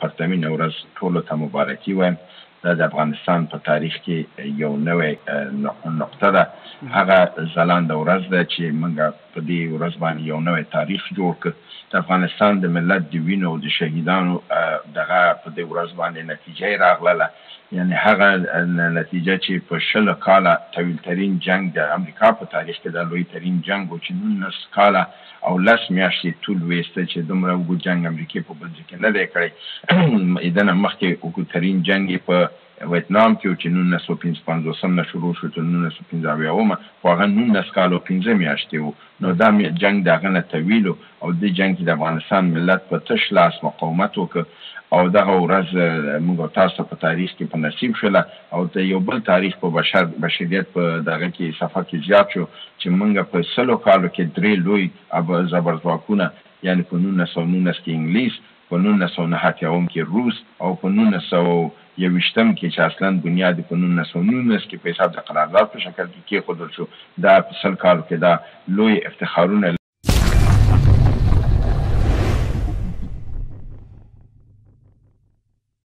پرتمین ورځ ټولو ته مبارکي وایم. دا د افغانستان په تاریخ کې یو نوې نقطه ده. هغه ځلانده ورځ ده چې موږ په دې ورځ باندې یو نوې تاریخ جوړ کړ. د افغانستان د ملت د وینو او د شهیدانو دغه په دې ورځ باندې نتیجه راغله. یعنی هغه نتیجه چې په 20 کاله طویل ترین جنگ د امریکا په تاریخ کې د لوی ترین جنگ و چې 19 کاله او 10 میاشتې طول ویسته چې دومره اوږد جنگ امریکا په بل ځای کې نه دی کړی. دنه مخکې اوږد ترین جنگ په ویتنام کې چې 1955 نه شروع شو تر 1955 خو هغه 19 کاله او 15 میاشتې و. نو دا جنگ دغه نه طویل او د جنگ کې د افغانستان ملت په تش لاس مقاومت وکړ او دغه ورځ موږ تاسو په تاریخ کې په نصیب شوله او د یو بل تاریخ په بشریت په دغه کې صفحه کې زیات شو چې موږ په 100 کالو کې 3 لوی زبرځواکونه یعنی په 1919 کې انګلیس، په 1909 کې روس او په 1921 کې چې اصلا بنیاد په 1919 کې په حساب د قرارداد په شکل کې کېښودل شو. دا په 100 کالو کې دا لوی افتخارونه